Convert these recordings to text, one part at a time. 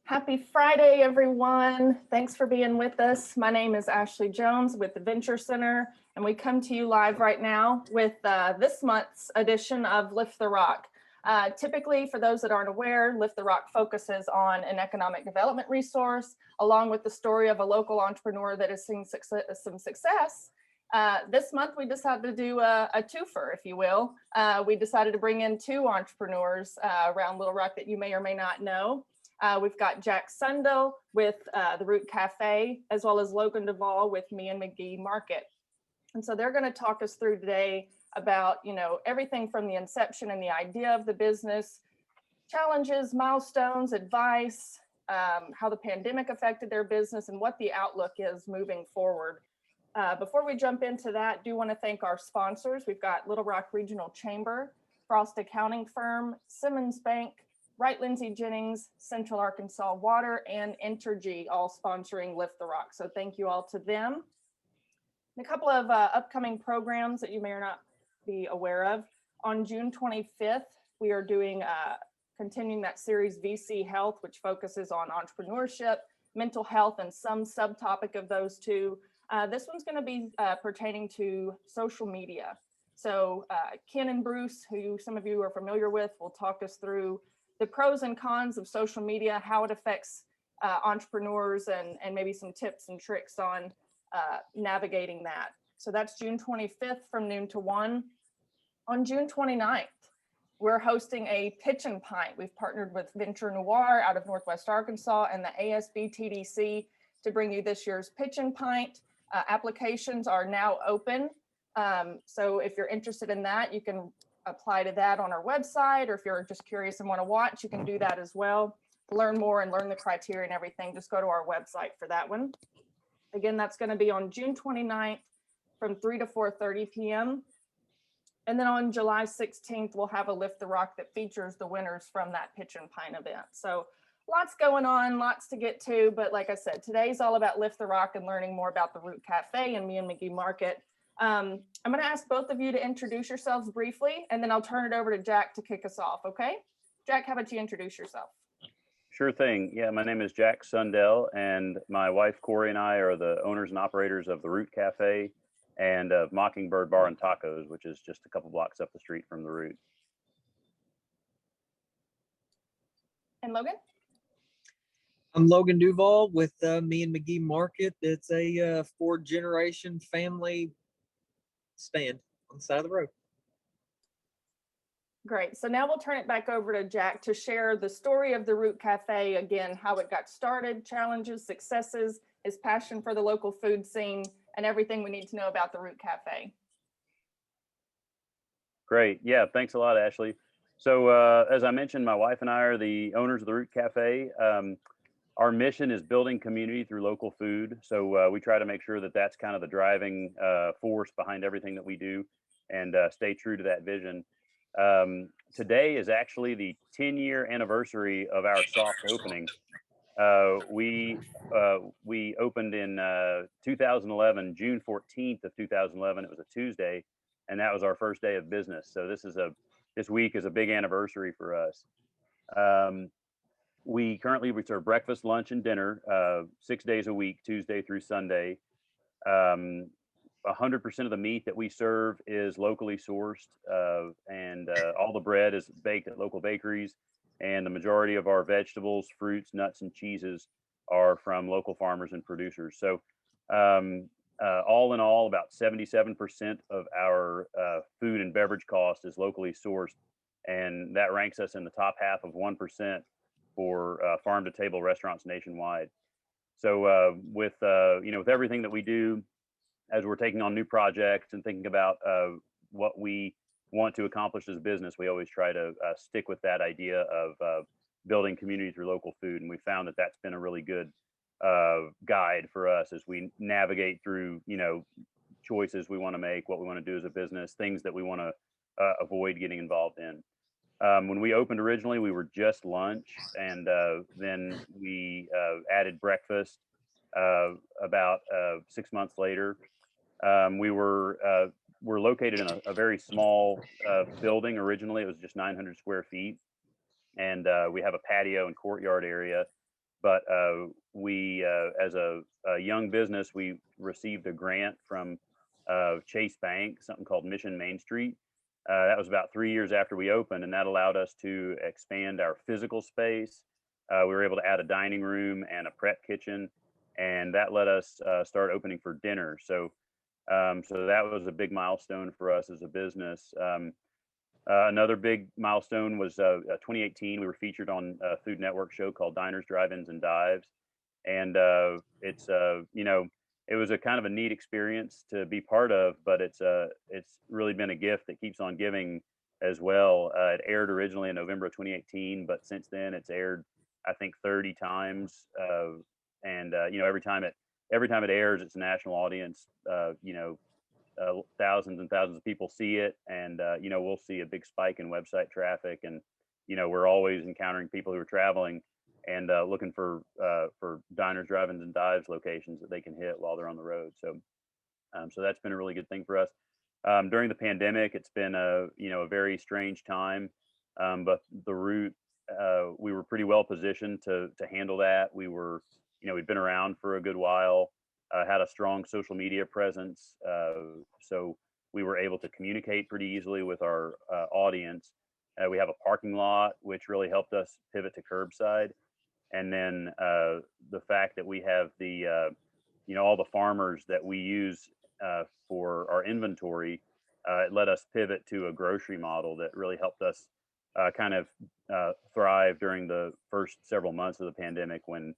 Happy Friday, everyone. Thanks for being with us. My name is Ashley Jones with the Venture Center, and we come to you live right now with this month's edition of Lift the Rock. Typically, for those that aren't aware, Lift the Rock focuses on an economic development resource, along with the story of a local entrepreneur that has seen some success. This month, we decided to do a twofer, if you will. We decided to bring in two entrepreneurs around Little Rock that you may or may not know. We've got Jack Sundell with the Root Cafe, as well as Logan Duvall with Me and McGee Market. And so they're going to talk us through today about, everything from the inception and the idea of the business, challenges, milestones, advice, how the pandemic affected their business, and what the outlook is moving forward. Before we jump into that, do want to thank our sponsors. We've got Little Rock Regional Chamber, Frost Accounting Firm, Simmons Bank, Wright Lindsay Jennings, Central Arkansas Water, and Entergy, all sponsoring Lift the Rock. So thank you all to them. And a couple of upcoming programs that you may or not be aware of. On June 25th, we are doing continuing that series VC Health, which focuses on entrepreneurship, mental health, and some subtopic of those two. This one's going to be pertaining to social media. So Ken and Bruce, who some of you are familiar with, will talk us through the pros and cons of social media, how it affects entrepreneurs, and maybe some tips and tricks on navigating that. So that's June 25th from noon to 1. On June 29th, we're hosting a Pitch and Pint. We've partnered with Venture Noir out of Northwest Arkansas and the ASB TDC to bring you this year's Pitch and Pint. Applications are now open. So if you're interested in that, you can apply to that on our website, or if you're just curious and want to watch, you can do that as well. To learn more and learn the criteria and everything, just go to our website for that one. Again, that's going to be on June 29th from 3 to 4:30 p.m. And then on July 16th, we'll have a Lift the Rock that features the winners from that Pitch and Pint event. So lots going on, lots to get to. But like I said, today's all about Lift the Rock and learning more about the Root Cafe and Me and McGee Market. I'm going to ask both of you to introduce yourselves briefly, and then I'll turn it over to Jack to kick us off, okay? Jack, how about you introduce yourself? Sure thing. Yeah, my name is Jack Sundell, and my wife Corey and I are the owners and operators of the Root Cafe and of Mockingbird Bar and Tacos, which is just a couple blocks up the street from the Root. And Logan? I'm Logan Duvall with Me and McGee Market. It's a four-generation family stand on the side of the road. Great. So now we'll turn it back over to Jack to share the story of the Root Cafe, again, how it got started, challenges, successes, his passion for the local food scene, and everything we need to know about the Root Cafe. Great. Yeah, thanks a lot, Ashley. So as I mentioned, my wife and I are the owners of the Root Cafe. Our mission is building community through local food. So we try to make sure that that's kind of the driving force behind everything that we do, and stay true to that vision. Today is actually the 10-year anniversary of our soft opening. We opened in 2011, June 14th of 2011. It was a Tuesday, and that was our first day of business. So this week is a big anniversary for us. We serve breakfast, lunch, and dinner 6 days a week, Tuesday through Sunday. 100% of the meat that we serve is locally sourced, and all the bread is baked at local bakeries. And the majority of our vegetables, fruits, nuts, and cheeses are from local farmers and producers. So all in all, about 77% of our food and beverage cost is locally sourced. And that ranks us in the top half of 1% for farm to table restaurants nationwide. So with everything that we do, as we're taking on new projects and thinking about what we want to accomplish as a business, we always try to stick with that idea of building community through local food. And we found that that's been a really good guide for us as we navigate through, choices we want to make, what we want to do as a business, things that we want to avoid getting involved in. When we opened originally, we were just lunch, and then we added breakfast about 6 months later. We're located in a very small building. Originally, it was just 900 square feet, and we have a patio and courtyard area. but we, as a young business, we received a grant from Chase Bank, something called Mission Main Street. That was about 3 years after we opened, and that allowed us to expand our physical space. We were able to add a dining room and a prep kitchen, and that let us start opening for dinner. So that was a big milestone for us as a business. Another big milestone was 2018. We were featured on a Food Network show called Diners, Drive-Ins, and Dives, and it's it was a kind of a neat experience to be part of, but it's really been a gift that keeps on giving as well. It aired originally in November of 2018, but since then it's aired, I think, 30 times, and every time it airs, it's a national audience. Thousands and thousands of people see it, and we'll see a big spike in website traffic, and we're always encountering people who are traveling and looking for diners, drive-ins, and dives locations that they can hit while they're on the road. So that's been a really good thing for us. During the pandemic, it's been a very strange time, but the route, we were pretty well positioned to handle that. We'd been around for a good while. Had a strong social media presence, so we were able to communicate pretty easily with our audience. We have a parking lot, which really helped us pivot to curbside, and then the fact that we have all the farmers that we use for our inventory, it let us pivot to a grocery model that really helped us kind of thrive during the first several months of the pandemic when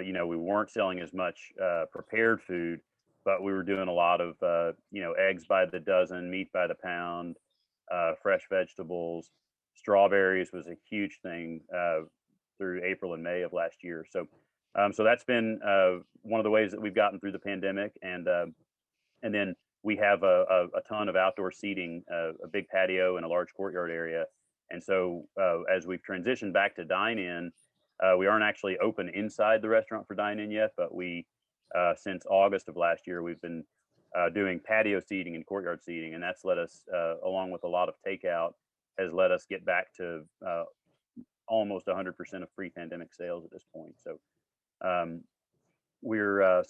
we weren't selling as much prepared food, but we were doing a lot of, eggs by the dozen, meat by the pound, fresh vegetables. Strawberries was a huge thing through April and May of last year. So that's been one of the ways that we've gotten through the pandemic. And then we have a ton of outdoor seating, a big patio and a large courtyard area. And so as we've transitioned back to dine-in, we aren't actually open inside the restaurant for dine-in yet, but since August of last year, we've been doing patio seating and courtyard seating, and that's let us, along with a lot of takeout, has let us get back to almost 100% of pre-pandemic sales at this point. So we're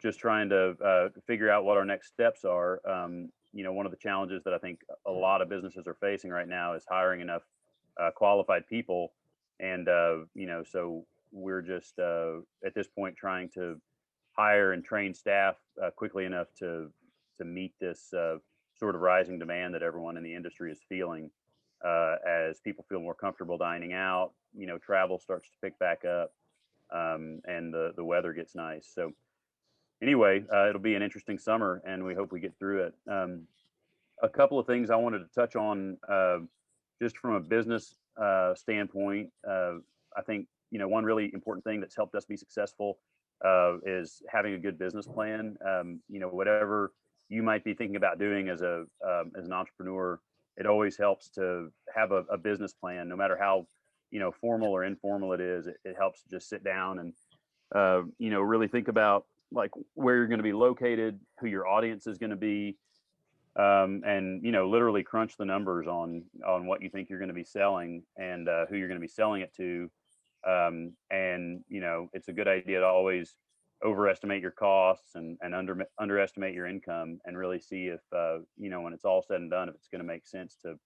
just trying to figure out what our next steps are. One of the challenges that I think a lot of businesses are facing right now is hiring enough qualified people. And, so we're just at this point trying to hire and train staff quickly enough to meet this sort of rising demand that everyone in the industry is feeling as people feel more comfortable dining out, travel starts to pick back up, and the weather gets nice. So anyway, it'll be an interesting summer, and we hope we get through it. A couple of things I wanted to touch on just from a business standpoint. I think one really important thing that's helped us be successful is having a good business plan. Whatever you might be thinking about doing as an entrepreneur, it always helps to have a business plan, no matter how formal or informal it is. It helps to just sit down and really think about like where you're going to be located, who your audience is going to be, and literally crunch the numbers on what you think you're going to be selling and who you're going to be selling it to. And it's a good idea to always overestimate your costs and underestimate your income, and really see if when it's all said and done, if it's going to make sense to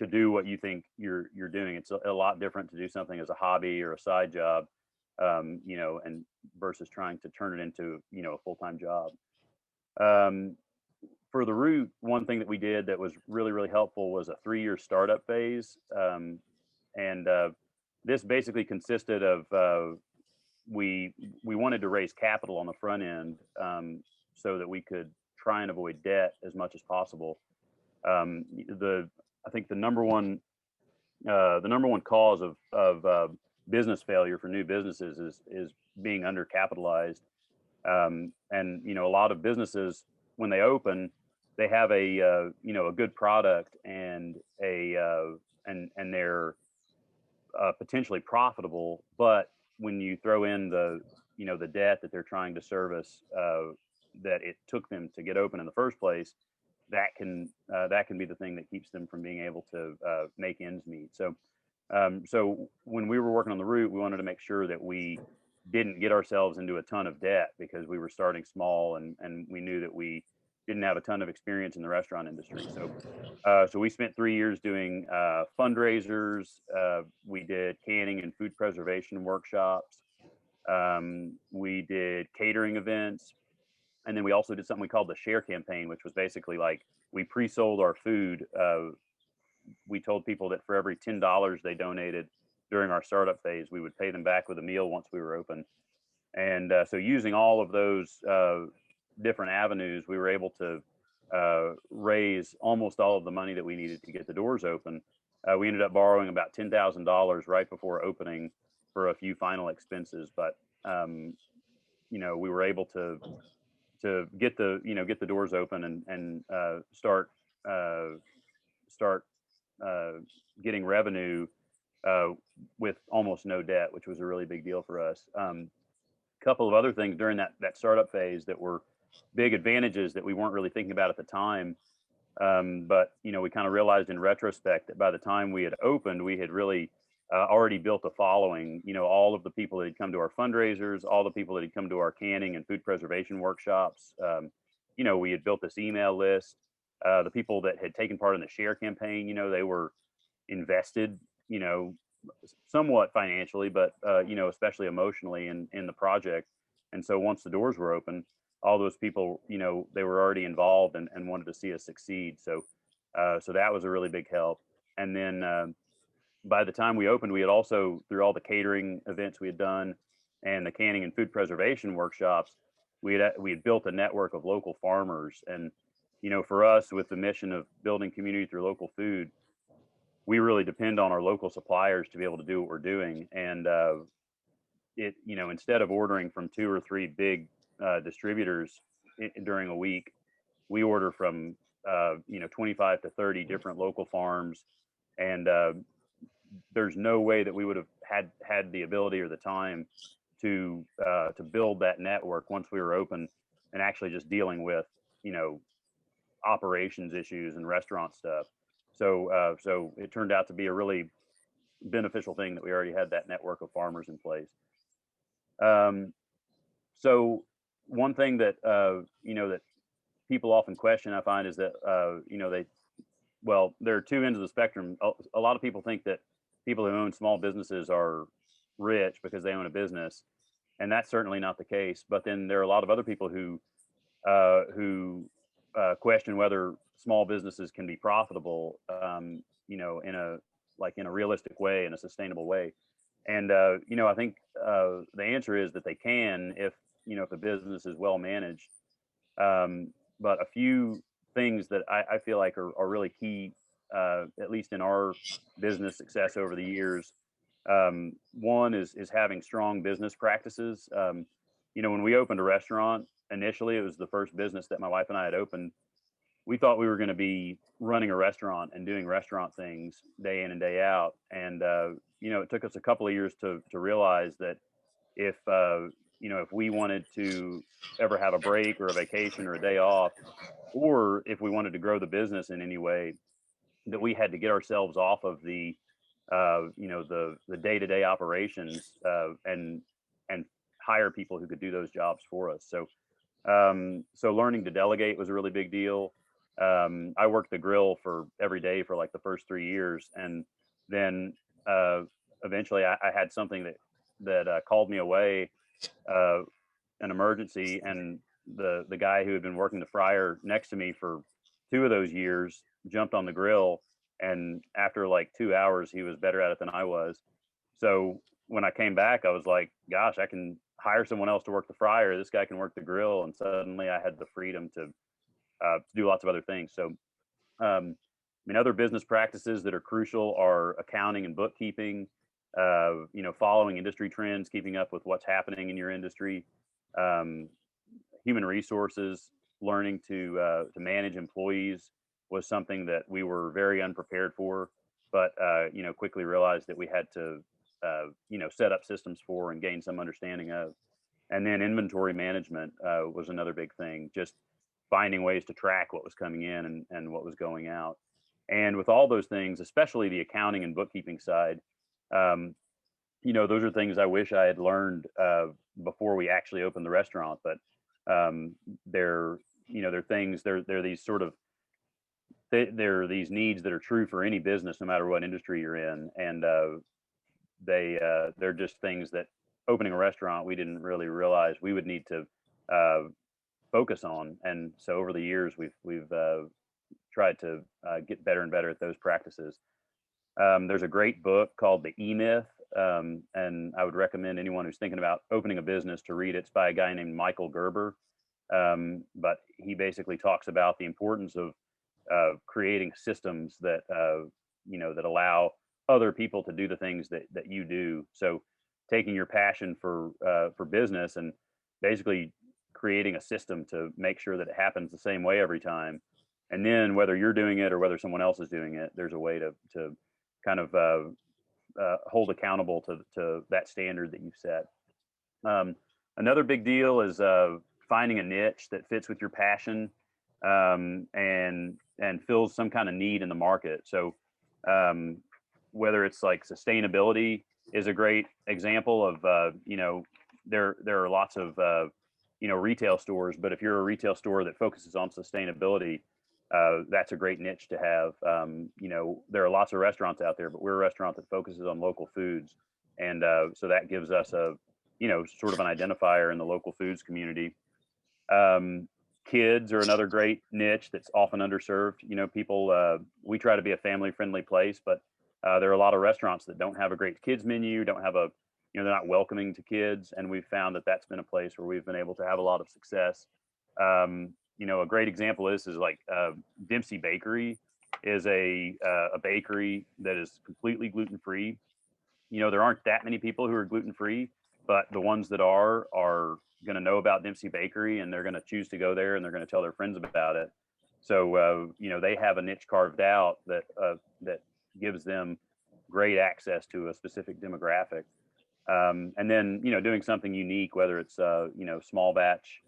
do what you think you're doing. It's a lot different to do something as a hobby or a side job, and versus trying to turn it into a full-time job. For the route, one thing that we did that was really, really helpful was a 3-year startup phase. And this basically consisted of we wanted to raise capital on the front end so that we could try and avoid debt as much as possible. I think the number one cause of business failure for new businesses is being undercapitalized. And a lot of businesses, when they open, they have a good product and they're potentially profitable, but when you throw in the debt that they're trying to service, that it took them to get open in the first place, that can be the thing that keeps them from being able to make ends meet. So So when we were working on the route, we wanted to make sure that we didn't get ourselves into a ton of debt because we were starting small and we knew that we didn't have a ton of experience in the restaurant industry. So we spent 3 years doing fundraisers. We did canning and food preservation workshops. We did catering events. And then we also did something we called the share campaign, which was basically like we pre-sold our food. We told people that for every $10 they donated during our startup phase, we would pay them back with a meal once we were open. And so using all of those different avenues, we were able to raise almost all of the money that we needed to get the doors open. We ended up borrowing about $10,000 right before opening for a few final expenses, but we were able to get the doors open and start getting revenue with almost no debt, which was a really big deal for us. Couple of other things during that startup phase that were big advantages that we weren't really thinking about at the time. But we kind of realized in retrospect that by the time we had opened, we had really already built a following. All of the people that had come to our fundraisers, all the people that had come to our canning and food preservation workshops. We had built this email list. The people that had taken part in the share campaign, they were invested, somewhat financially, but especially emotionally in the project. And so once the doors were open, all those people, they were already involved and wanted to see us succeed. So that was a really big help. And then by the time we opened, we had also, through all the catering events we had done and the canning and food preservation workshops, we had built a network of local farmers. And for us, with the mission of building community through local food, we really depend on our local suppliers to be able to do what we're doing. And instead of ordering from 2 or 3 big distributors during a week, we order from 25 to 30 different local farms. And there's no way that we would have had the ability or the time to build that network once we were open and actually just dealing with operations issues and restaurant stuff. So it turned out to be a really beneficial thing that we already had that network of farmers in place. So one thing that that people often question, I find, is that there are 2 ends of the spectrum. A lot of people think that people who own small businesses are rich because they own a business, and that's certainly not the case. But then there are a lot of other people who question whether small businesses can be profitable, in a realistic way, in a sustainable way. And I think the answer is that they can if the business is well managed. But a few things that I feel like are really key, at least in our business success over the years. One is having strong business practices. When we opened a restaurant, initially, it was the first business that my wife and I had opened. We thought we were going to be running a restaurant and doing restaurant things day in and day out. And, it took us a couple of years to realize that if we wanted to ever have a break or a vacation or a day off, or if we wanted to grow the business in any way, that we had to get ourselves off of the day-to-day operations and hire people who could do those jobs for us. So learning to delegate was a really big deal. I worked the grill for every day for like the first 3 years, and then eventually I had something that called me away, an emergency, and the guy who had been working the fryer next to me for 2 of those years jumped on the grill, and after like 2 hours he was better at it than I was. So when I came back, I was like, gosh, I can hire someone else to work the fryer. This guy can work the grill. And suddenly I had the freedom to do lots of other things. So, other business practices that are crucial are accounting and bookkeeping, following industry trends, keeping up with what's happening in your industry, human resources, learning to manage employees was something that we were very unprepared for, but, quickly realized that we had to, set up systems for and gain some understanding of. And then inventory management was another big thing, just finding ways to track what was coming in and what was going out. And with all those things, especially the accounting and bookkeeping side, Those are things I wish I had learned before we actually opened the restaurant. But they're things. They're these sort of there are these needs that are true for any business, no matter what industry you're in, and they're just things that opening a restaurant we didn't really realize we would need to focus on. And so over the years we've tried to get better and better at those practices. There's a great book called The E-Myth, and I would recommend anyone who's thinking about opening a business to read it. It's by a guy named Michael Gerber, but he basically talks about the importance of creating systems that that allow other people to do the things that you do. So taking your passion for business and basically creating a system to make sure that it happens the same way every time. And then whether you're doing it or whether someone else is doing it, there's a way to kind of hold accountable to that standard that you've set. Another big deal is finding a niche that fits with your passion and fills some kind of need in the market. So whether it's like sustainability is a great example of there are lots of retail stores, but if you're a retail store that focuses on sustainability, that's a great niche to have. There are lots of restaurants out there, but we're a restaurant that focuses on local foods, and so that gives us a sort of an identifier in the local foods community. Kids are another great niche that's often underserved. People, we try to be a family friendly place, but there are a lot of restaurants that don't have a great kids menu, don't have they're not welcoming to kids. And we've found that that's been a place where we've been able to have a lot of success. A great example is like Dempsey Bakery is a bakery that is completely gluten free. There aren't that many people who are gluten free, but the ones that are going to know about Dempsey Bakery, and they're going to choose to go there, and they're going to tell their friends about it. So they have a niche carved out that gives them great access to a specific demographic. And then doing something unique, whether it's small batch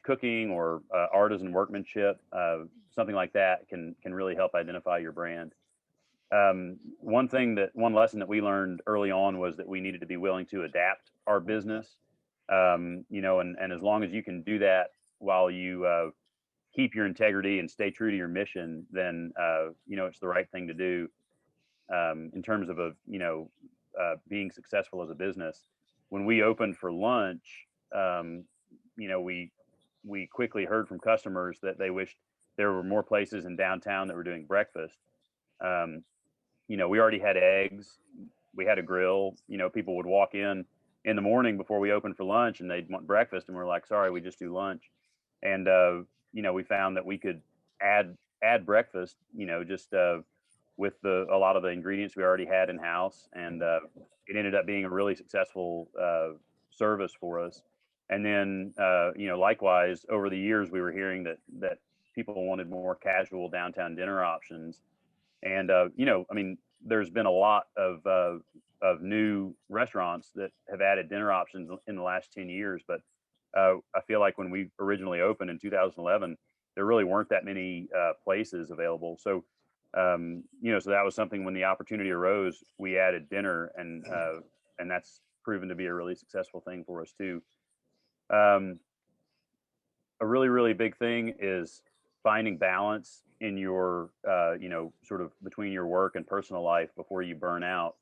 cooking or artisan workmanship, something like that can really help identify your brand. One lesson that we learned early on was that we needed to be willing to adapt our business. And as long as you can do that while you keep your integrity and stay true to your mission, then it's the right thing to do in terms of being successful as a business. When we opened for lunch, we quickly heard from customers that they wished there were more places in downtown that were doing breakfast. We already had eggs, we had a grill. People would walk in the morning before we opened for lunch, and they'd want breakfast, and we're like, sorry, we just do lunch. And we found that we could add breakfast, just with a lot of the ingredients we already had in house, and it ended up being a really successful service for us. And then likewise, over the years, we were hearing that people wanted more casual downtown dinner options. And there's been a lot of new restaurants that have added dinner options in the last 10 years, but I feel like when we originally opened in 2011, there really weren't that many places available. So so that was something, when the opportunity arose, we added dinner, and that's proven to be a really successful thing for us too. A really, really big thing is finding balance in your, sort of between your work and personal life before you burn out.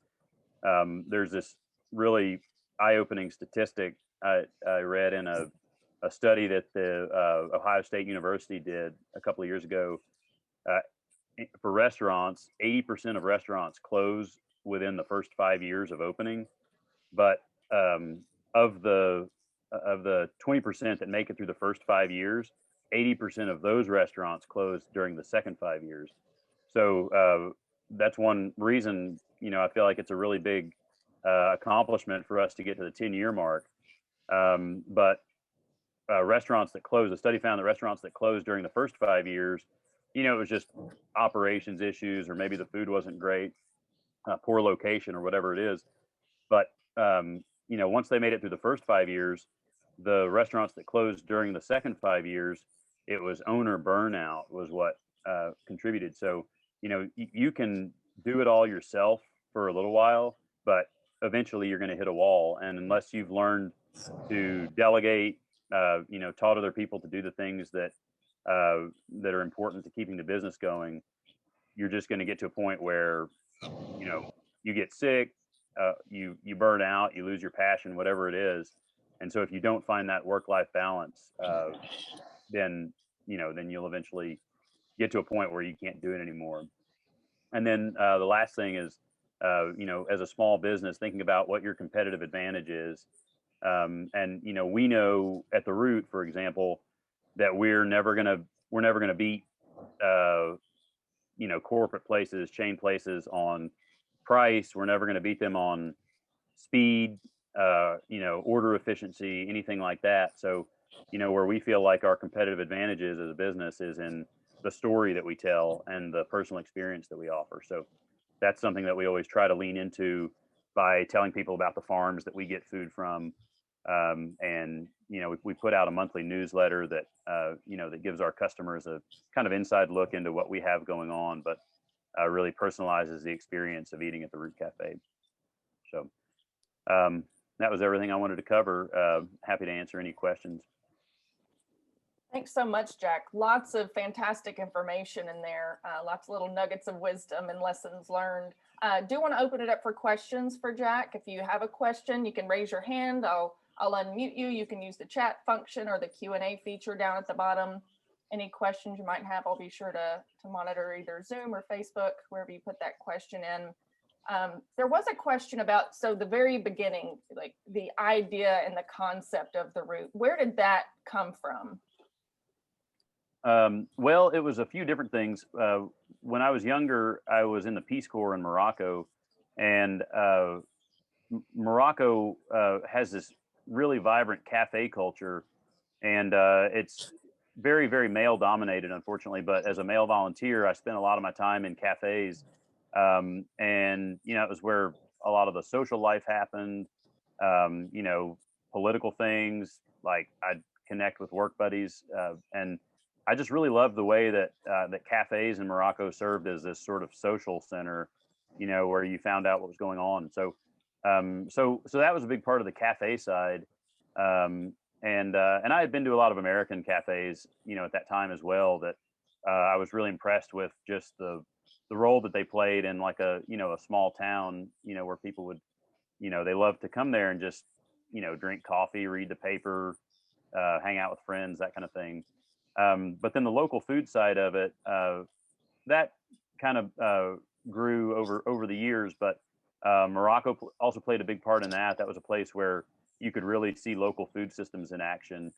There's this really eye-opening statistic I read in a study that the Ohio State University did a couple of years ago. For restaurants, 80% of restaurants close within the first 5 years of opening, but of the 20% that make it through the first 5 years, 80% of those restaurants close during the second 5 years. So that's one reason, I feel like it's a really big accomplishment for us to get to the 10-year mark. But restaurants that close, the study found that restaurants that closed during the first 5 years, it was just operations issues, or maybe the food wasn't great, poor location, or whatever it is. But once they made it through the first 5 years, the restaurants that closed during the second 5 years, it was owner burnout was what contributed. So you can do it all yourself for a little while, but eventually you're going to hit a wall. And unless you've learned to delegate, taught other people to do the things that that are important to keeping the business going, you're just going to get to a point where, you get sick, you burn out, you lose your passion, whatever it is. And so if you don't find that work-life balance, then you'll eventually get to a point where you can't do it anymore. And then the last thing is, as a small business, thinking about what your competitive advantage is. And we know at the Root, for example, that we're never gonna beat corporate places, chain places on price. We're never gonna beat them on speed, order efficiency, anything like that. So, where we feel like our competitive advantages as a business is in the story that we tell and the personal experience that we offer. So that's something that we always try to lean into by telling people about the farms that we get food from. And, we put out a monthly newsletter that, that gives our customers a kind of inside look into what we have going on, but really personalizes the experience of eating at the Root Cafe. So that was everything I wanted to cover. Happy to answer any questions. Thanks so much, Jack. Lots of fantastic information in there. Lots of little nuggets of wisdom and lessons learned. Do want to open it up for questions for Jack. If you have a question, you can raise your hand. I'll unmute you. You can use the chat function or the Q&A feature down at the bottom. Any questions you might have, I'll be sure to monitor either Zoom or Facebook, wherever you put that question in. There was a question about, so the very beginning, like the idea and the concept of the Root. Where did that come from? Well, it was a few different things. When I was younger, I was in the Peace Corps in Morocco, and Morocco has this really vibrant cafe culture, and it's very, very male dominated, unfortunately. But as a male volunteer, I spent a lot of my time in cafes, and it was where a lot of the social life happened. Political things, like I'd connect with work buddies, and I just really loved the way that that cafes in Morocco served as this sort of social center, where you found out what was going on. So that was a big part of the cafe side. And I had been to a lot of American cafes, at that time as well, that I was really impressed with just the role that they played in like a small town, where people would, they love to come there and just, drink coffee, read the paper, hang out with friends, that kind of thing. But then the local food side of it, that kind of grew over the years. But Morocco also played a big part in that. That was a place where you could really see local food systems in action.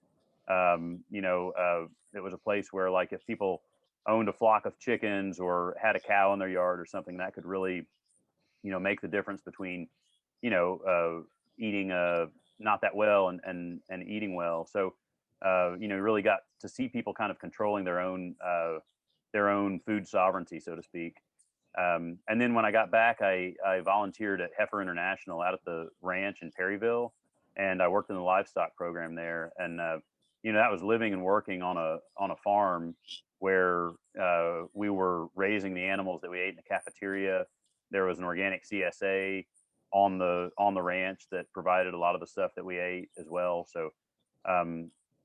It was a place where, like, if people owned a flock of chickens or had a cow in their yard or something, that could really, make the difference between, eating not that well and eating well. So really got to see people kind of controlling their own food sovereignty, so to speak. And then when I got back, I volunteered at Heifer International out at the ranch in Perryville, and I worked in the livestock program there. And that was living and working on a farm where we were raising the animals that we ate in the cafeteria. There was an organic CSA on the ranch that provided a lot of the stuff that we ate as well.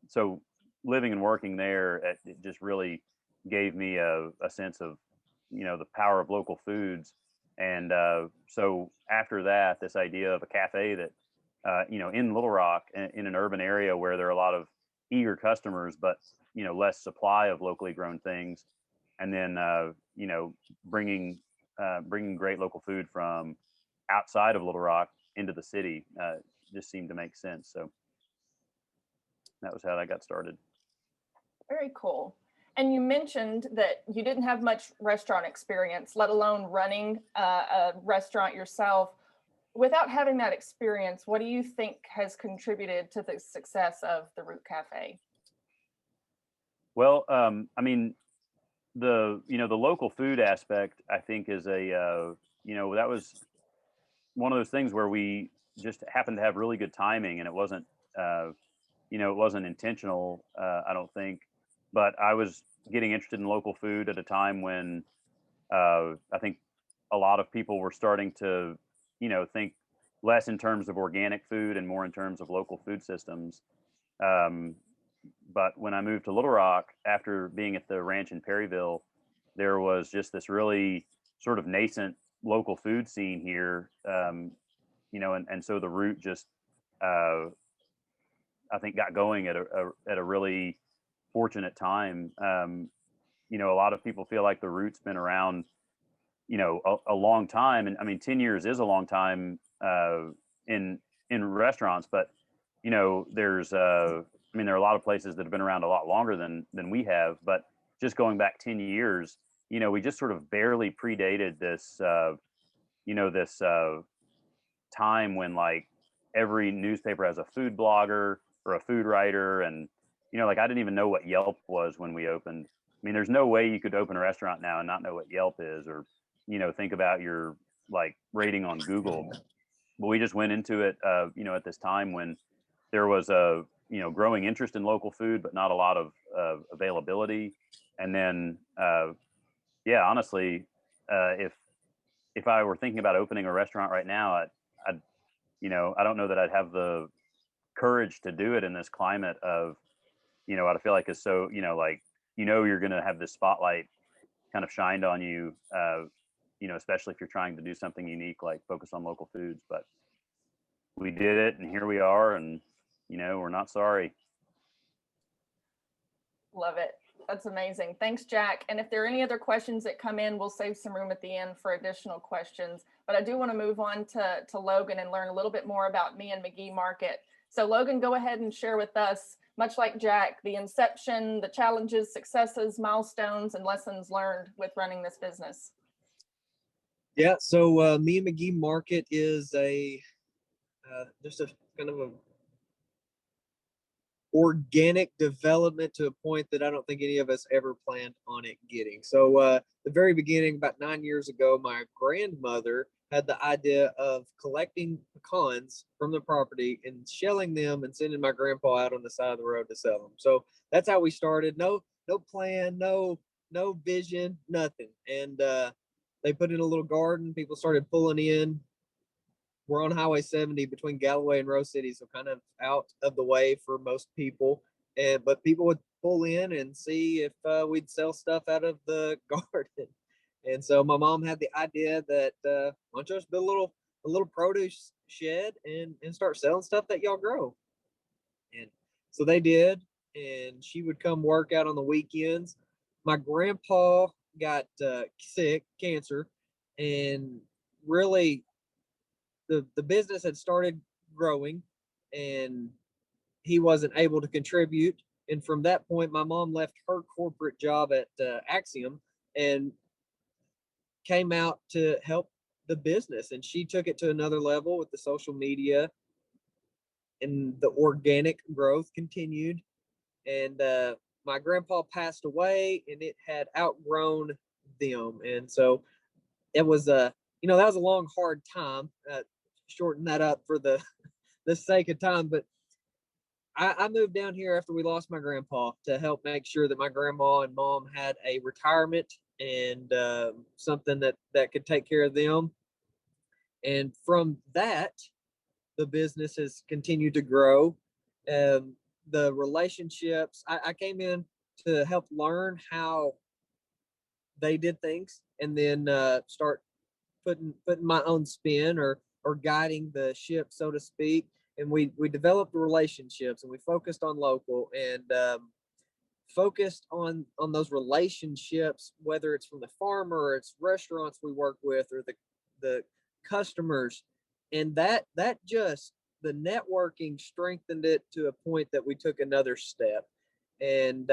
So living and working there, it just really gave me a sense of, the power of local foods. And so after that, this idea of a cafe that, in Little Rock, in an urban area where there are a lot of eager customers, but, less supply of locally grown things. And then, bringing great local food from outside of Little Rock into the city just seemed to make sense. So that was how I got started. Very cool. And you mentioned that you didn't have much restaurant experience, let alone running a restaurant yourself. Without having that experience, what do you think has contributed to the success of the Root Cafe? Well, the local food aspect, I think, is that was one of those things where we just happened to have really good timing, and it wasn't intentional, I don't think. But I was getting interested in local food at a time when I think a lot of people were starting to, think less in terms of organic food and more in terms of local food systems. But when I moved to Little Rock after being at the ranch in Perryville, there was just this really sort of nascent local food scene here. And so the root just, I think, got going at a really fortunate time. A lot of people feel like the root's been around, a long time. And I mean, 10 years is a long time in restaurants, but, there's, there are a lot of places that have been around a lot longer than we have, but just going back 10 years, we just sort of barely predated this, this time when like every newspaper has a food blogger or a food writer. And, like I didn't even know what Yelp was when we opened. I mean, there's no way you could open a restaurant now and not know what Yelp is, or, think about your like rating on Google. But we just went into it, at this time when there was a, growing interest in local food, but not a lot of availability. And then, honestly, if I were thinking about opening a restaurant right now, I don't know that I'd have the courage to do it in this climate of, what I feel like is so, like, you're going to have this spotlight kind of shined on you, especially if you're trying to do something unique, like focus on local foods. But we did it, and here we are, and, we're not sorry. Love it. That's amazing. Thanks, Jack. And if there are any other questions that come in, we'll save some room at the end for additional questions. But I do want to move on to Logan and learn a little bit more about me and McGee Market. So Logan, go ahead and share with us, much like Jack, the inception, the challenges, successes, milestones, and lessons learned with running this business. Yeah, so me and McGee Market is just a kind of a organic development to a point that I don't think any of us ever planned on it getting. So the very beginning, about 9 years ago, my grandmother had the idea of collecting pecans from the property and shelling them and sending my grandpa out on the side of the road to sell them. So that's how we started. No plan, no vision, nothing. And they put in a little garden. People started pulling in. We're on Highway 70 between Galloway and Rose City, so kind of out of the way for most people. But people would pull in and see if we'd sell stuff out of the garden. And so my mom had the idea that why don't you just build a little produce shed and start selling stuff that y'all grow. And so they did, and she would come work out on the weekends. My grandpa got sick, cancer, and really the business had started growing, and he wasn't able to contribute. And from that point, my mom left her corporate job at Axiom and came out to help the business. And she took it to another level with the social media, and the organic growth continued. And my grandpa passed away, and it had outgrown them. And so it was that was a long, hard time. Shorten that up for the sake of time. But I moved down here after we lost my grandpa to help make sure that my grandma and mom had a retirement and something that could take care of them. And from that, the business has continued to grow. The relationships, I came in to help learn how they did things, and then start putting my own spin or guiding the ship, so to speak. And we developed relationships, and we focused on local, and focused on those relationships, whether it's from the farmer or it's restaurants we work with or the customers. And that just the networking strengthened it to a point that we took another step. And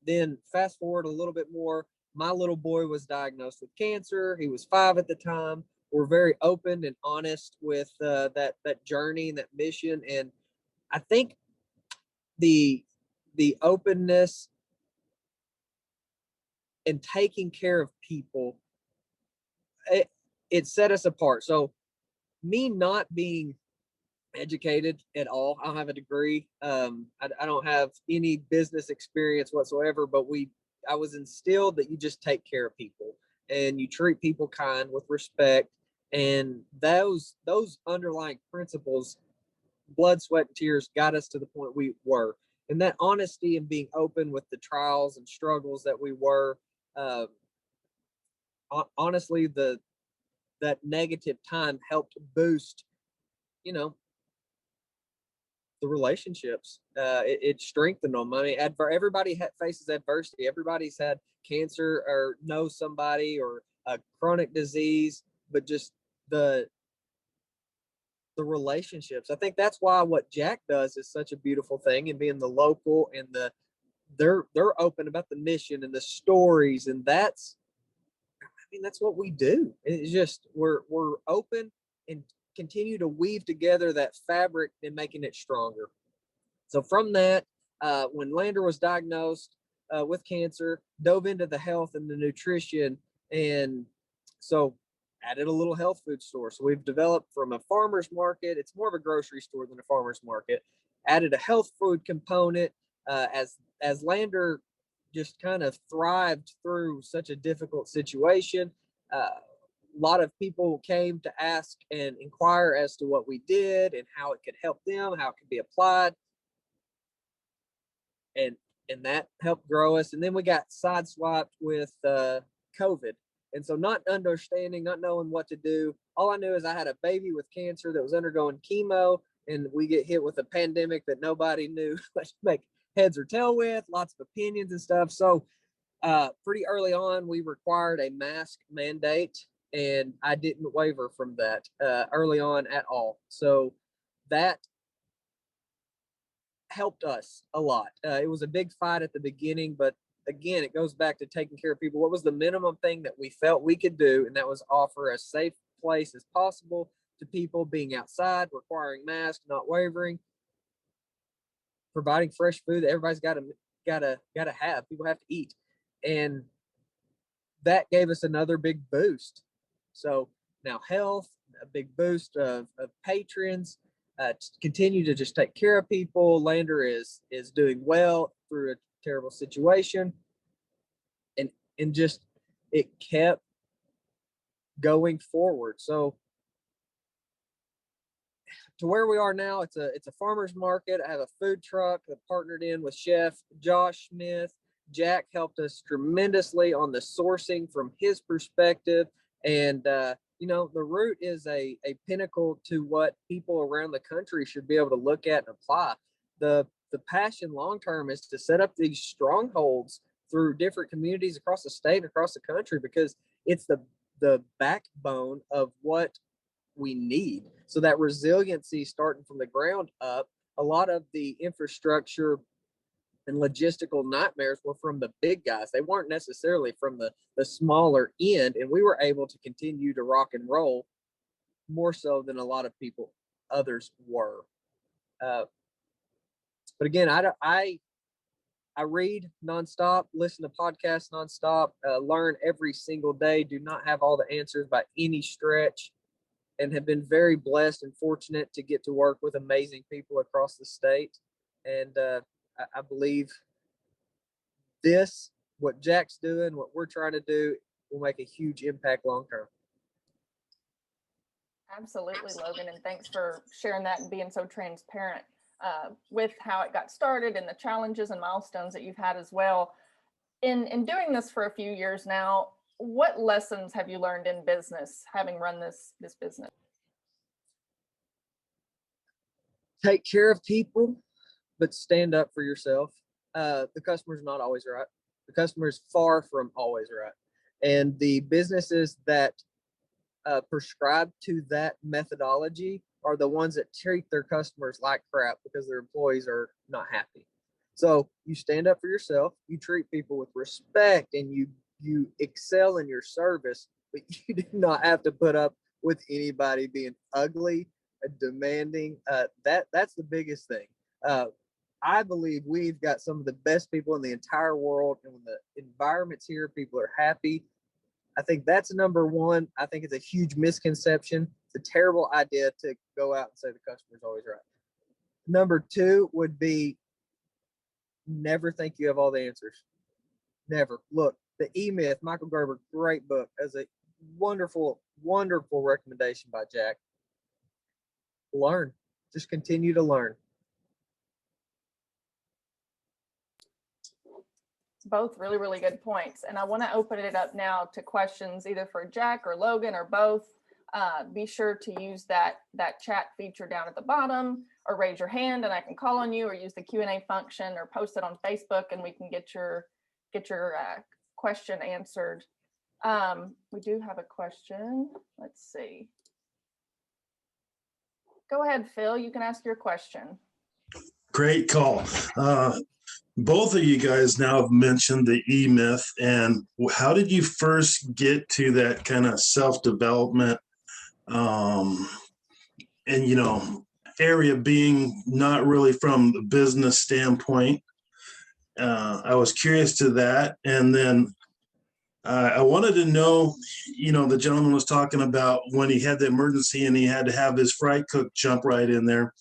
then fast forward a little bit more, my little boy was diagnosed with cancer. He was 5 at the time. We're very open and honest with that journey and that mission. And I think the openness and taking care of people, it set us apart. So me not being educated at all, I don't have a degree. I don't have any business experience whatsoever, but I was instilled that you just take care of people. and you treat people kind with respect. And those underlying principles, blood, sweat, and tears, got us to the point we were. And that honesty and being open with the trials and struggles that we were, uh, honestly, that negative time helped boost, you know, the relationships. It strengthened them. I mean, everybody faces adversity. Everybody's had cancer or knows somebody or a chronic disease, but just the relationships. I think that's why what Jack does is such a beautiful thing, and being the local and they're open about the mission and the stories, and that's, I mean, that's what we do. It's just we're open and continue to weave together that fabric and making it stronger. So from that, when Lander was diagnosed with cancer, dove into the health and the nutrition, and so added a little health food store. So we've developed from a farmer's market. It's more of a grocery store than a farmer's market. Added a health food component as Lander just kind of thrived through such a difficult situation. A lot of people came to ask and inquire as to what we did and how it could help them, how it could be applied. And that helped grow us. And then we got sideswiped with COVID. And so not understanding, not knowing what to do. All I knew is I had a baby with cancer that was undergoing chemo, and we get hit with a pandemic that nobody knew what to make heads or tail with, lots of opinions and stuff. So pretty early on, we required a mask mandate, and I didn't waver from that early on at all. So that helped us a lot. It was a big fight at the beginning, but again, it goes back to taking care of people. What was the minimum thing that we felt we could do? And that was offer a safe place as possible to people, being outside, requiring masks, not wavering, providing fresh food that everybody's gotta have. People have to eat. And that gave us another big boost. So now health, a big boost of patrons, to continue to just take care of people. Lander is doing well through a terrible situation, and just it kept going forward. So to where we are now, it's a farmer's market. I have a food truck that partnered in with Chef Josh Smith. Jack helped us tremendously on the sourcing from his perspective, and you know, the root is a pinnacle to what people around the country should be able to look at and apply. The passion long term is to set up these strongholds through different communities across the state and across the country, because it's the backbone of what we need. So that resiliency starting from the ground up, a lot of the infrastructure and logistical nightmares were from the big guys. They weren't necessarily from the smaller end, and we were able to continue to rock and roll more so than a lot of people others were. But again, I read nonstop, listen to podcasts nonstop, learn every single day. Do not have all the answers by any stretch, and have been very blessed and fortunate to get to work with amazing people across the state. And I believe what Jack's doing, what we're trying to do, will make a huge impact long term. Absolutely, Logan, and thanks for sharing that and being so transparent with how it got started and the challenges and milestones that you've had as well. In doing this for a few years now, what lessons have you learned in business, having run this business? Take care of people, but stand up for yourself. The customer's not always right. The customer's far from always right. And the businesses that prescribe to that methodology are the ones that treat their customers like crap because their employees are not happy. So you stand up for yourself, you treat people with respect, and you excel in your service, but you do not have to put up with anybody being ugly, demanding. That's the biggest thing. I believe we've got some of the best people in the entire world, and when the environment's here, people are happy. I think that's number one. I think it's a huge misconception. It's a terrible idea to go out and say the customer's always right. Number two would be never think you have all the answers. Never. Look, The E-Myth, Michael Gerber, great book. As a wonderful, wonderful recommendation by Jack. Learn. Just continue to learn. Both really, really good points. And I want to open it up now to questions either for Jack or Logan or both. Be sure to use that chat feature down at the bottom, or raise your hand and I can call on you, or use the Q&A function, or post it on Facebook and we can get your question answered. We do have a question. Let's see. Go ahead, Phil. You can ask your question. Great call. Both of you guys now have mentioned the E-Myth, and how did you first get to that kind of self-development and, you know, area, being not really from the business standpoint? I was curious to that. And then I wanted to know, you know, the gentleman was talking about when he had the emergency and he had to have his fry cook jump right in there.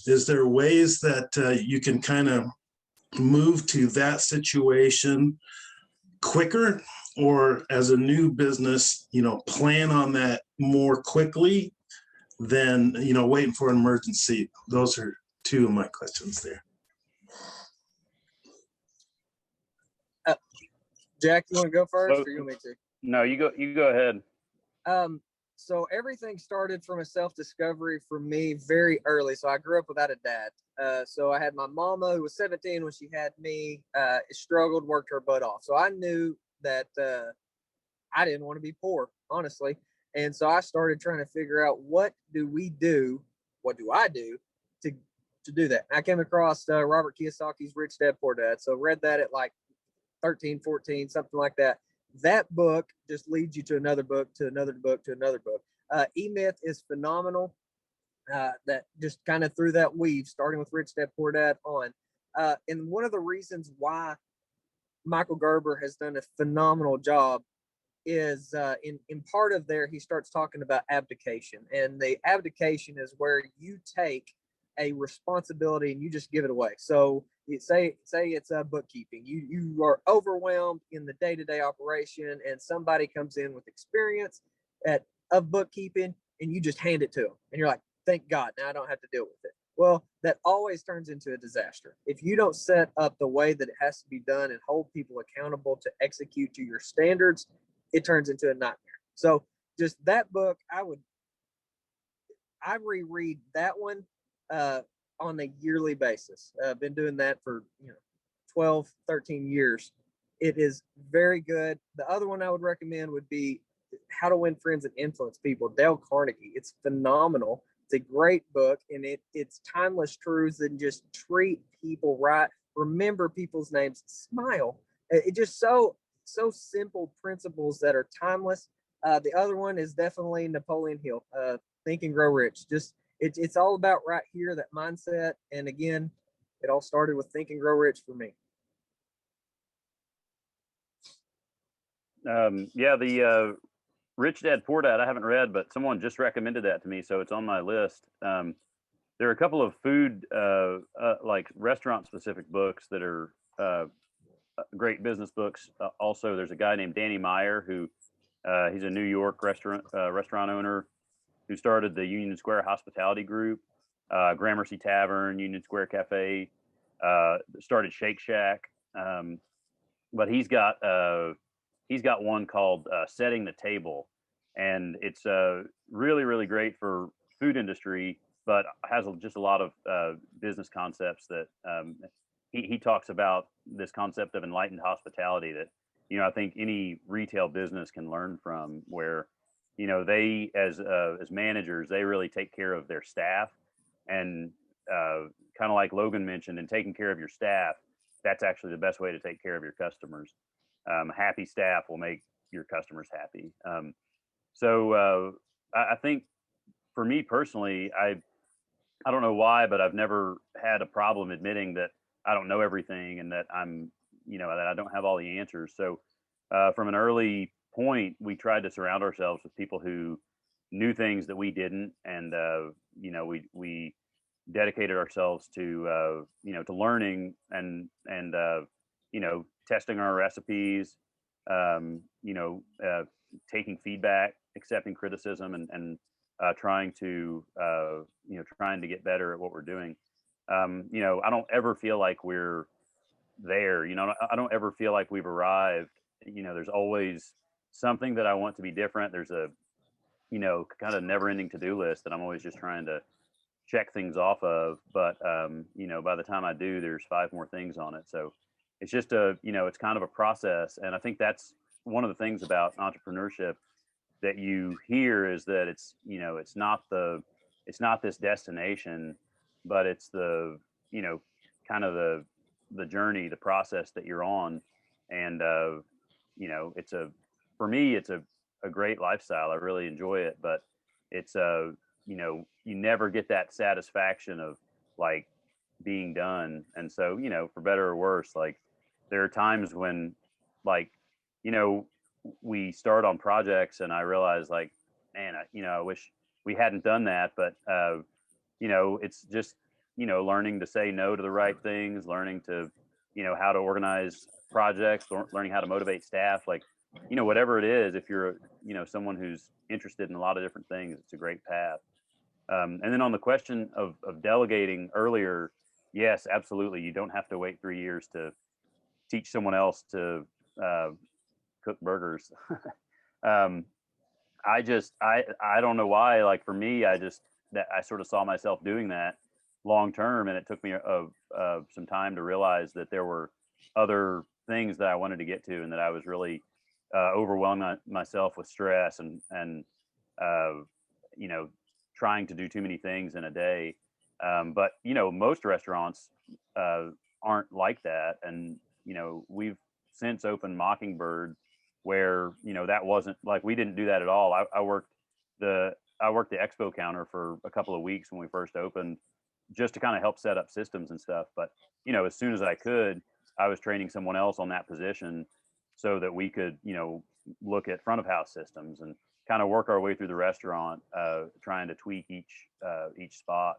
Is there ways that you can kind of move to that situation quicker, or as a new business, you know, plan on that more quickly than, you know, waiting for an emergency? Those are two of my questions there. Jack, you want to go first, or you want me to? No, you go ahead. So everything started from a self-discovery for me very early. So I grew up without a dad. So I had my mama, who was 17 when she had me, struggled, worked her butt off. So I knew that I didn't want to be poor, honestly. And so I started trying to figure out, what do I do to do that? And I came across Robert Kiyosaki's Rich Dad Poor Dad. So read that at like 13, 14, something like that. That book just leads you to another book, to another book, to another book. E-Myth is phenomenal. That just kind of through that weave, starting with Rich Dad Poor Dad on. And one of the reasons why Michael Gerber has done a phenomenal job is in part of there, he starts talking about abdication. And the abdication is where you take a responsibility and you just give it away. So say it's bookkeeping. You are overwhelmed in the day-to-day operation, and somebody comes in with experience of bookkeeping, and you just hand it to them, and you're like, thank God, now I don't have to deal with it. Well, that always turns into a disaster. If you don't set up the way that it has to be done and hold people accountable to execute to your standards, it turns into a nightmare. So just that book, I reread that one on a yearly basis. I've been doing that for 12, 13 years. It is very good. The other one I would recommend would be How to Win Friends and Influence People, Dale Carnegie. It's phenomenal. It's a great book, and it's timeless truths, and just treat people right. Remember people's names. Smile. It just so simple principles that are timeless. The other one is definitely Napoleon Hill, Think and Grow Rich. Just it's all about right here, that mindset. And again, it all started with Think and Grow Rich for me. The Rich Dad Poor Dad I haven't read, but someone just recommended that to me, so it's on my list. There are a couple of food, like restaurant specific books that are great business books. Also, there's a guy named Danny Meyer who he's a New York restaurant owner who started the Union Square Hospitality Group, Gramercy Tavern, Union Square Cafe, started Shake Shack. But he's got one called Setting the Table, and it's really, really great for food industry, but has just a lot of business concepts that he talks about, this concept of enlightened hospitality that, I think any retail business can learn from, where, they as managers, they really take care of their staff, and kind of like Logan mentioned, and taking care of your staff, that's actually the best way to take care of your customers. Happy staff will make your customers happy. So I think for me personally, I don't know why, but I've never had a problem admitting that I don't know everything, and that that I don't have all the answers. So from an early point, we tried to surround ourselves with people who knew things that we didn't, and we dedicated ourselves to to learning and testing our recipes, taking feedback, accepting criticism, and trying to trying to get better at what we're doing. I don't ever feel like we're there. I don't ever feel like we've arrived. There's always something that I want to be different. There's a kind of never-ending to-do list that I'm always just trying to check things off of. But by the time I do, there's 5 more things on it. So it's just it's kind of a process. And I think that's one of the things about entrepreneurship that you hear is that it's not this destination, but it's the kind of the journey, the process that you're on. And for me it's a great lifestyle. I really enjoy it, but it's you never get that satisfaction of like being done. And so for better or worse, like there are times when like we start on projects and I realize like, man, I wish we hadn't done that. But it's just learning to say no to the right things, learning to how to organize projects, learning how to motivate staff, like whatever it is. If you're someone who's interested in a lot of different things, it's a great path. And then on the question of delegating earlier, yes, absolutely, you don't have to wait 3 years to teach someone else to cook burgers. I don't know why, like for me, I sort of saw myself doing that long term, and it took me some time to realize that there were other things that I wanted to get to, and that I was really overwhelming myself with stress and trying to do too many things in a day. But most restaurants aren't like that, and we've since opened Mockingbird, where that wasn't like, we didn't do that at all. I worked the expo counter for a couple of weeks when we first opened, just to kind of help set up systems and stuff. But as soon as I could, I was training someone else on that position so that we could look at front of house systems and kind of work our way through the restaurant, trying to tweak each spot.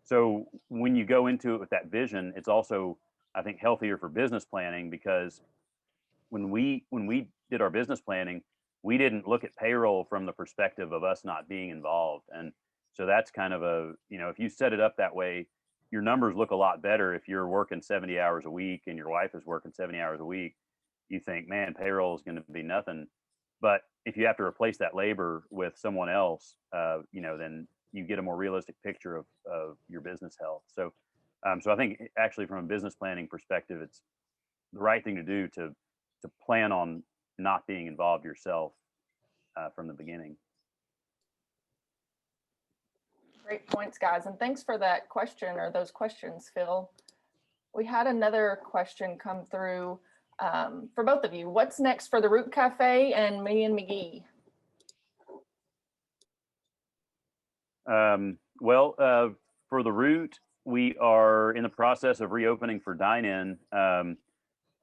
So when you go into it with that vision, it's also, I think, healthier for business planning, because when we did our business planning, we didn't look at payroll from the perspective of us not being involved. And so that's kind of if you set it up that way, your numbers look a lot better. If you're working 70 hours a week and your wife is working 70 hours a week, you think, man, payroll is going to be nothing. But if you have to replace that labor with someone else, then you get a more realistic picture of your business health. So I think actually from a business planning perspective, it's the right thing to do to plan on not being involved yourself from the beginning. Great points, guys. And thanks for that question, or those questions, Phil. We had another question come through for both of you. What's next for the Root Cafe and me and McGee? For the Root, we are in the process of reopening for dine-in.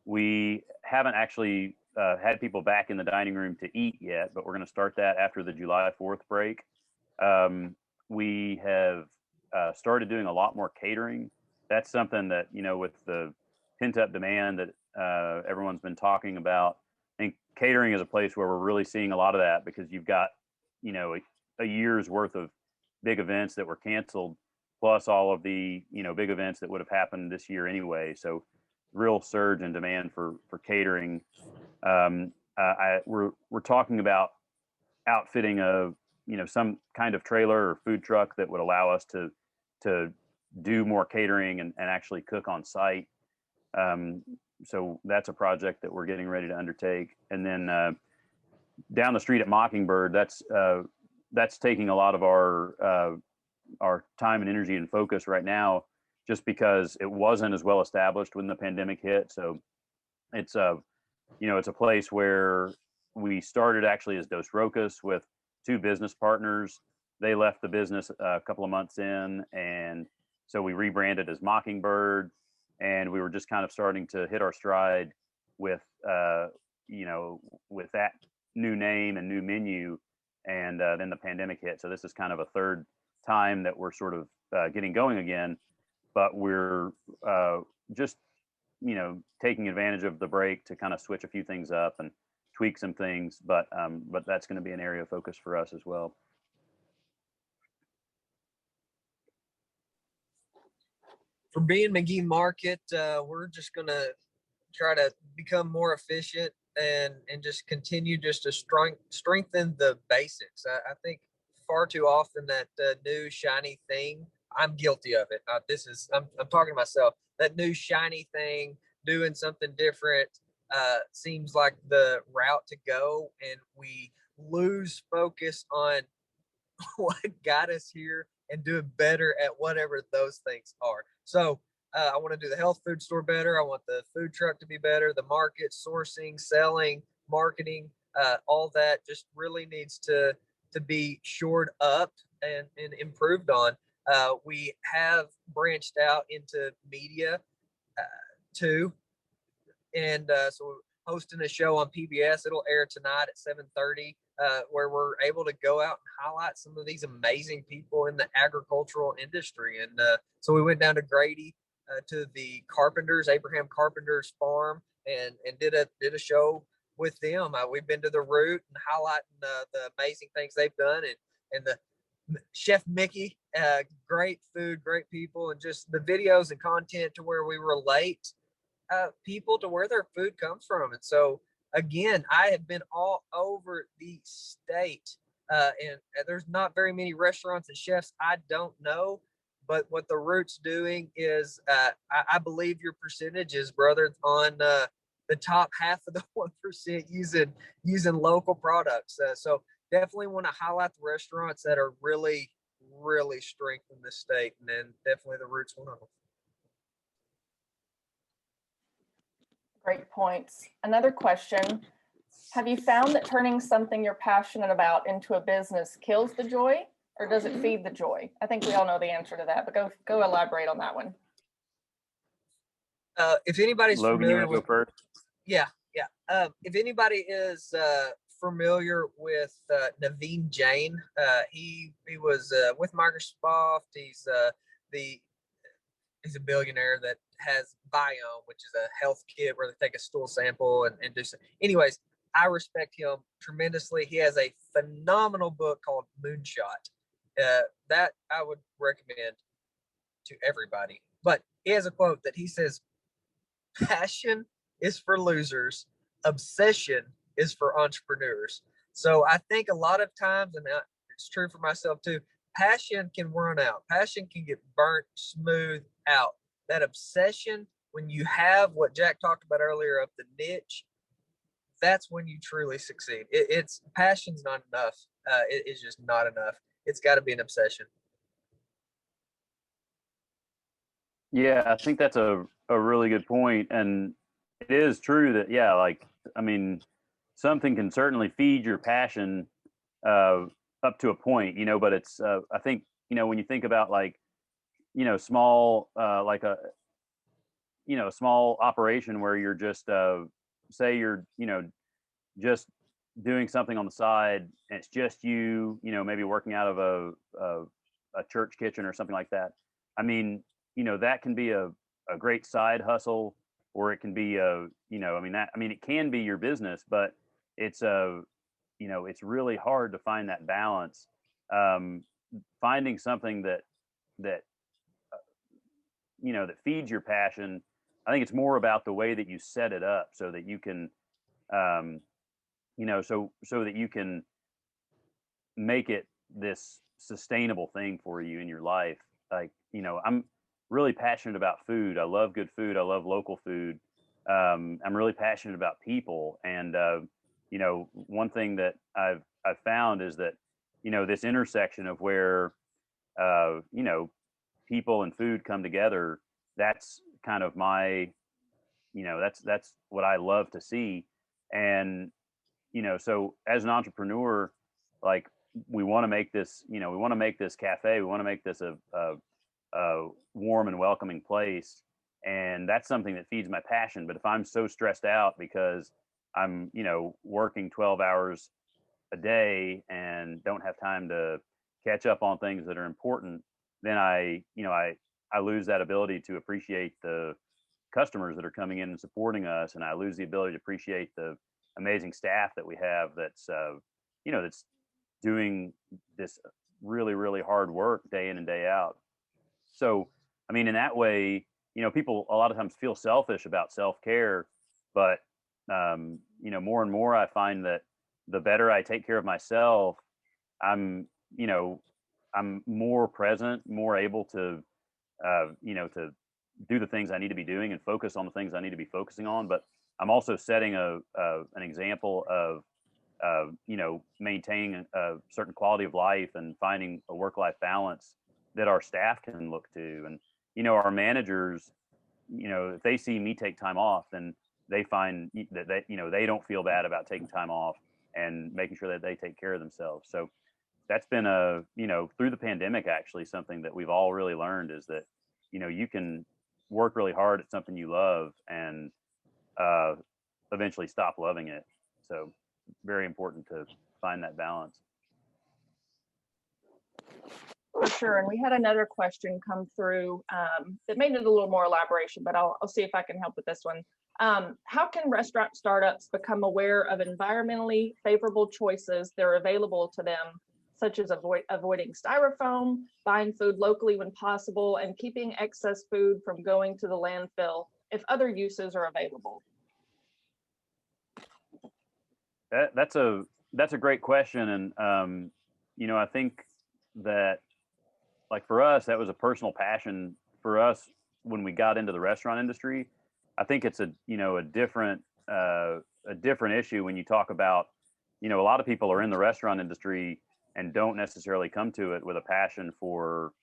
We haven't actually had people back in the dining room to eat yet, but we're going to start that after the July 4th break. We have started doing a lot more catering. That's something that, with the pent-up demand that everyone's been talking about, I think catering is a place where we're really seeing a lot of that, because you've got, a year's worth of big events that were canceled, plus all of the, big events that would have happened this year anyway. So real surge in demand for catering. We're talking about outfitting some kind of trailer or food truck that would allow us to do more catering and actually cook on site. So that's a project that we're getting ready to undertake. And then down the street at Mockingbird, that's taking a lot of our time and energy and focus right now, just because it wasn't as well established when the pandemic hit. So it's it's a place where we started actually as Dos Rocas with 2 business partners. They left the business a couple of months in, and so we rebranded as Mockingbird, and we were just kind of starting to hit our stride with with that new name and new menu, and then the pandemic hit. So this is kind of a third time that we're sort of getting going again, but we're just taking advantage of the break to kind of switch a few things up and tweak some things, but that's going to be an area of focus for us as well. For being McGee Market, we're just going to try to become more efficient and just continue just to strengthen the basics. I think far too often that new shiny thing, I'm guilty of it. I'm talking to myself. That new shiny thing, doing something different, seems like the route to go, and we lose focus on what got us here and do better at whatever those things are. So I want to do the health food store better. I want the food truck to be better. The market, sourcing, selling, marketing, all that just really needs to be shored up and improved on. We have branched out into media too, and so we're hosting a show on PBS. It'll air tonight at 7:30. Where we're able to go out and highlight some of these amazing people in the agricultural industry. And so we went down to Grady to the Carpenters, Abraham Carpenter's farm, and did a show with them. We've been to the Root and highlighting the amazing things they've done, and the Chef Mickey, great food, great people, and just the videos and content to where we relate people to where their food comes from. And so again, I have been all over the state, and there's not very many restaurants and chefs I don't know. But what the Root's doing is, I believe your percentages, brother, on the top half of the 1% using local products. So definitely want to highlight the restaurants that are really, really strengthening the state, and then definitely the Root's one of them. Great points. Another question. Have you found that turning something you're passionate about into a business kills the joy, or does it feed the joy? I think we all know the answer to that, but go elaborate on that one. If anybody's Logan, familiar you want to go first? Yeah. If anybody is familiar with Naveen Jain, he was with Microsoft. He's a billionaire that has Biome, which is a health kit where they take a stool sample and do some. Anyways, I respect him tremendously. He has a phenomenal book called Moonshot that I would recommend to everybody. But he has a quote that he says, "Passion is for losers, obsession is for entrepreneurs." So I think a lot of times, and it's true for myself too, passion can run out. Passion can get burnt smooth out. That obsession, when you have what Jack talked about earlier of the niche, that's when you truly succeed. It's passion's not enough. It is just not enough. It's got to be an obsession. Yeah, I think that's a really good point. And it is true that, yeah, like, I mean, something can certainly feed your passion up to a point, but it's, I think, when you think about like, small, like a small operation where you're just, say you're, just doing something on the side and it's just you, maybe working out of a church kitchen or something like that. I mean, that can be a great side hustle, or it can be it can be your business, but it's it's really hard to find that balance. Finding something that that feeds your passion. I think it's more about the way that you set it up so that you can, so that you can make it this sustainable thing for you in your life. Like, I'm really passionate about food. I love good food. I love local food. I'm really passionate about people. And, one thing that I've found is that, this intersection of where, people and food come together, that's kind of my, that's what I love to see. And, so as an entrepreneur, like, we want to make this, we want to make this cafe, we want to make this a warm and welcoming place. And that's something that feeds my passion. But if I'm so stressed out because I'm, working 12 hours a day and don't have time to catch up on things that are important, then I lose that ability to appreciate the customers that are coming in and supporting us. And I lose the ability to appreciate the amazing staff that we have that's, that's doing this really, really hard work day in and day out. So, I mean, in that way, people a lot of times feel selfish about self-care, but, more and more I find that the better I take care of myself, I'm more present, more able to, to do the things I need to be doing and focus on the things I need to be focusing on. But I'm also setting an example of, maintaining a certain quality of life and finding a work-life balance that our staff can look to. And, our managers, if they see me take time off, then they find that they don't feel bad about taking time off and making sure that they take care of themselves. So that's been through the pandemic, actually, something that we've all really learned is that, you can work really hard at something you love and eventually stop loving it. So very important to find that balance. For sure. And we had another question come through that may need a little more elaboration, but I'll see if I can help with this one. How can restaurant startups become aware of environmentally favorable choices that are available to them, such as avoiding styrofoam, buying food locally when possible, and keeping excess food from going to the landfill if other uses are available? That's a great question. And, I think that, like, for us, that was a personal passion for us when we got into the restaurant industry. I think it's a different issue when you talk about, a lot of people are in the restaurant industry and don't necessarily come to it with a passion for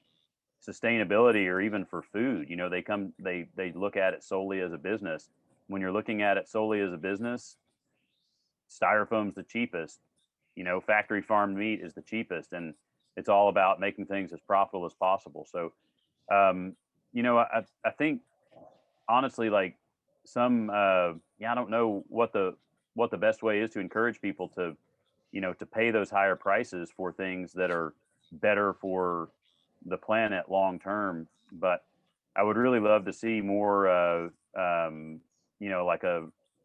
sustainability or even for food. They look at it solely as a business. When you're looking at it solely as a business, styrofoam's the cheapest, factory farmed meat is the cheapest, and it's all about making things as profitable as possible. So, I think honestly, like I don't know what the best way is to encourage people to, to pay those higher prices for things that are better for the planet long term. But I would really love to see more, like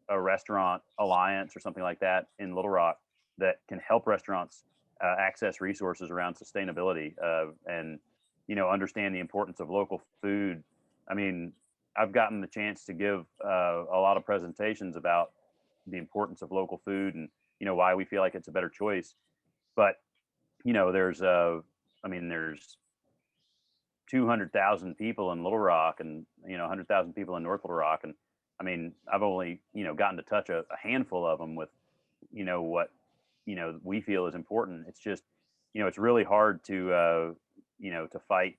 a restaurant alliance or something like that in Little Rock that can help restaurants access resources around sustainability and, understand the importance of local food. I mean, I've gotten the chance to give a lot of presentations about the importance of local food and, why we feel like it's a better choice. But, there's 200,000 people in Little Rock and, 100,000 people in North Little Rock. And I mean, I've only, gotten to touch a handful of them with, what, we feel is important. It's just, it's really hard to, to fight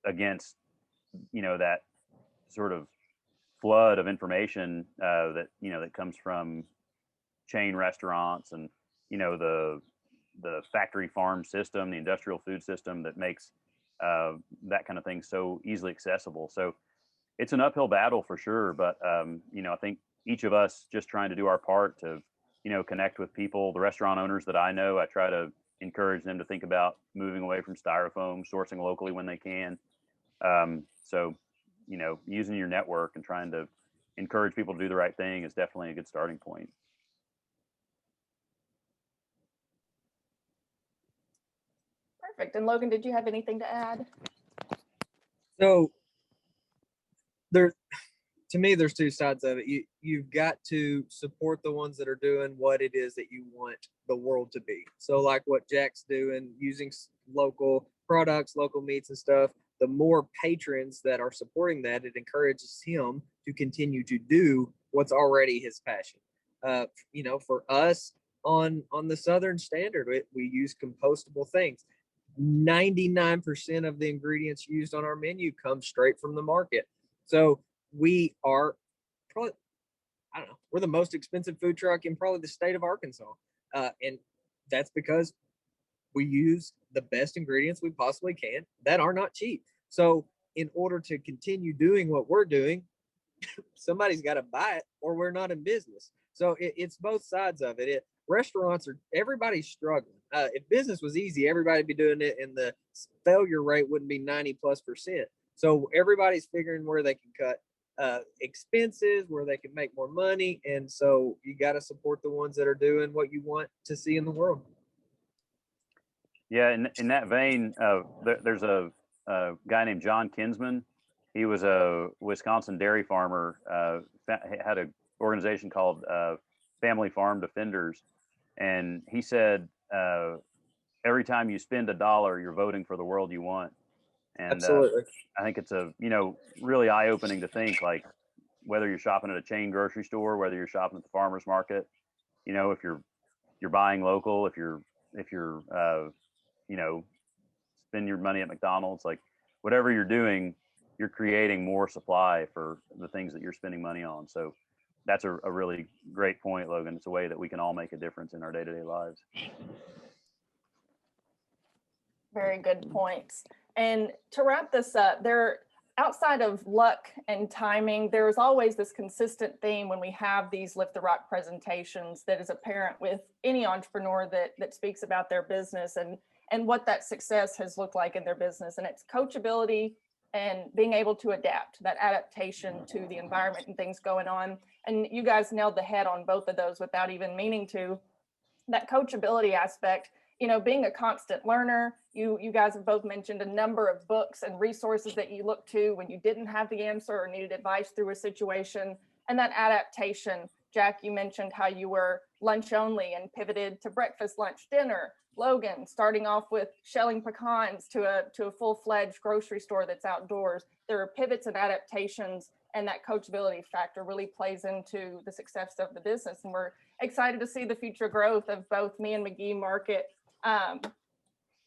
against, that sort of flood of information that, that comes from chain restaurants and, the factory farm system, the industrial food system that makes that kind of thing so easily accessible. So it's an uphill battle for sure. But, I think each of us just trying to do our part to, connect with people, the restaurant owners that I know, I try to encourage them to think about moving away from styrofoam, sourcing locally when they can. So, using your network and trying to encourage people to do the right thing is definitely a good starting point. Perfect. And Logan, did you have anything to add? So to me, there's two sides of it. You've got to support the ones that are doing what it is that you want the world to be. So like what Jack's doing, using local products, local meats and stuff, the more patrons that are supporting that, it encourages him to continue to do what's already his passion. For us on the Southern Standard, we use compostable things. 99% of the ingredients used on our menu come straight from the market. So we are probably, we're the most expensive food truck in probably the state of Arkansas. And that's because we use the best ingredients we possibly can that are not cheap. So in order to continue doing what we're doing, somebody's got to buy it or we're not in business. So it's both sides of it. Everybody's struggling. If business was easy, everybody'd be doing it and the failure rate wouldn't be 90+%. So everybody's figuring where they can cut expenses, where they can make more money. And so you got to support the ones that are doing what you want to see in the world. Yeah, in that vein, there's a guy named John Kinsman. He was a Wisconsin dairy farmer, had an organization called Family Farm Defenders. And he said, every time you spend $1, you're voting for the world you want. And Absolutely. I think it's really eye-opening to think, like, whether you're shopping at a chain grocery store, whether you're shopping at the farmer's market, if you're buying local, if you're spend your money at McDonald's, like whatever you're doing, you're creating more supply for the things that you're spending money on. So that's a really great point, Logan. It's a way that we can all make a difference in our day-to-day lives. Very good points. And to wrap this up, outside of luck and timing, there is always this consistent theme when we have these Lift the Rock presentations that is apparent with any entrepreneur that speaks about their business and what that success has looked like in their business. And it's coachability and being able to adapt, that adaptation to the environment and things going on. And you guys nailed the head on both of those without even meaning to. That coachability aspect, being a constant learner. You guys have both mentioned a number of books and resources that you look to when you didn't have the answer or needed advice through a situation. And that adaptation. Jack, you mentioned how you were lunch only and pivoted to breakfast, lunch, dinner. Logan, starting off with shelling pecans to a full-fledged grocery store that's outdoors. There are pivots and adaptations, and that coachability factor really plays into the success of the business. And we're excited to see the future growth of both me and McGee Market, and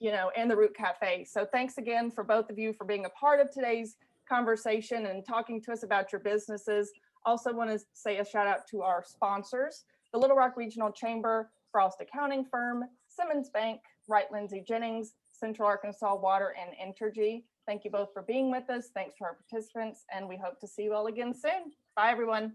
the Root Cafe. So thanks again for both of you for being a part of today's conversation and talking to us about your businesses. Also want to say a shout out to our sponsors, the Little Rock Regional Chamber, Frost Accounting Firm, Simmons Bank, Wright Lindsay Jennings, Central Arkansas Water, and Entergy. Thank you both for being with us. Thanks to our participants, and we hope to see you all again soon. Bye, everyone.